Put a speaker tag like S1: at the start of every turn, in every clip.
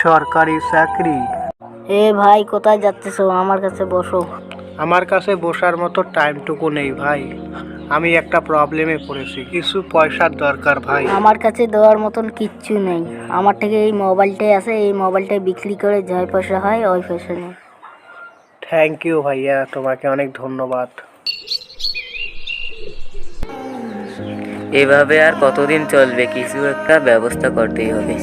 S1: সরকারি চাকরি।
S2: এ ভাই কোথায় যাচ্ছেছো? আমার কাছে বসো।
S1: আমার কাছে বসার মতো টাইমটুকু নেই ভাই, আমি একটা প্রবলেমে পড়েছি, কিছু পয়সার দরকার ভাই।
S2: আমার কাছে দেওয়ার মতন কিচ্ছু নেই। আমার থেকে এই মোবাইলটাই আছে, এই মোবাইলটাই বিক্রি করে যা পয়সা হয় ওই পয়সা নেই।
S1: থ্যাংক ইউ ভাইয়া, তোমাকে অনেক ধন্যবাদ।
S3: এভাবে আর কতদিন চলবে? কিছু একটা ব্যবস্থা করতেই হবে।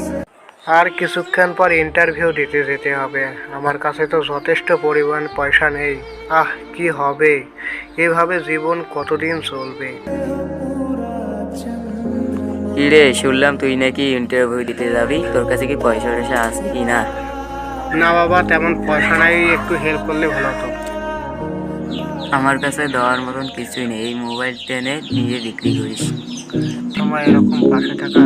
S1: আর কিছুক্ষণ পর ইন্টারভিউ দিতে যেতে হবে, আমার কাছে তো যথেষ্ট পরিমাণ পয়সা নেই। কি হবে? এভাবে জীবন কতদিন চলবে?
S3: কিরে, শুনলাম তুই নাকি ইন্টারভিউ দিতে যাবি, তোর কাছে কি পয়সা টয়সা আছে কি না?
S1: না বাবা, তেমন পয়সা নাই, একটু হেল্প করলে ভালো হতো।
S3: আমার কাছে দেওয়ার মতন কিছুই নেই, এই মোবাইলটা এনে নিজে বিক্রি করিস।
S1: তোমার এরকম পাশে থাকা।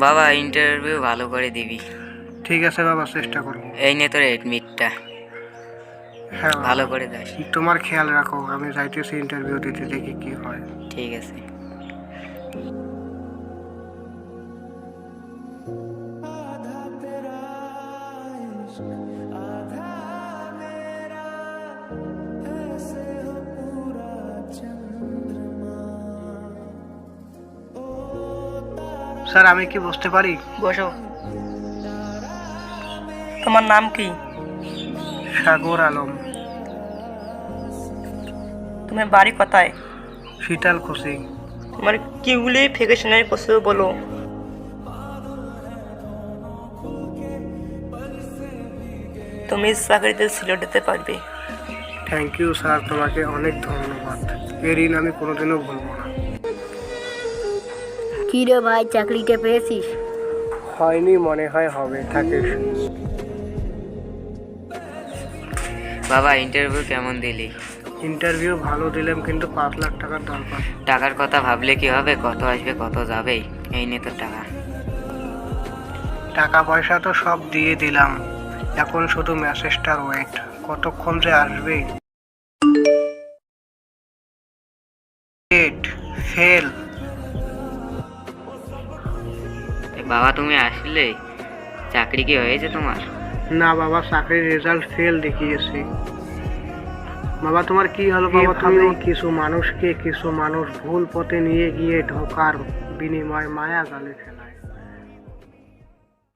S3: বাবা, ইন্টারভিউ ভালো করে দিবি।
S1: ঠিক আছে বাবা, চেষ্টা করবো।
S3: এই নে তোর এডমিটটা,
S1: হ্যাঁ বাবা,
S3: ভালো করে দাস।
S1: তোমার খেয়াল রাখো, আমি যাইতেছি ইন্টারভিউ দিতে, দেখি কি হয়।
S3: ঠিক আছে।
S1: স্যার, আমি কি বুঝতে পারি?
S4: বসো। তোমার নাম কি?
S1: সাগর আলম।
S4: তোমার বাড়ি কোথায়?
S1: শীতলকুচি।
S4: তোমার কিউলিফিকেশনের প্রশ্ন বলো। তুমি চাকরিতে সিলেক্ট হতে পারবে।
S1: থ্যাংক ইউ স্যার, তোমাকে অনেক ধন্যবাদ, এই ঋণ আমি কোনোদিনও ভুলবো না।
S2: কি রে ভাই, চাকরিটা পেয়েছিস?
S1: হয়নি, মনে হয় হবে, থাকিস।
S3: বাবা, ইন্টারভিউ কেমন দিলি?
S1: ইন্টারভিউ ভালো দিলাম, কিন্তু 5 লাখ টাকার দরকার।
S3: টাকার কথা ভাবলে কি হবে? কত আসবে কত যাবে। এই নে তোর টাকা।
S1: টাকা পয়সা তো সব দিয়ে দিলাম, এখন শুধু মেসেজটার ওয়েট, কতক্ষণ যে আসবে। ফেল।
S3: বাবা, তুমি আসলে? চাকরি কি হয়েছে তোমার?
S1: না বাবা, চাকরির রেজাল্ট ফেল দেখিয়েছে। বাবা, তোমার কি হলো বাবা? তুমি কিছু মানুষ ভুল পথে নিয়ে গিয়ে ঢোকার বিনিময়ে মায়া জালে ফেলা।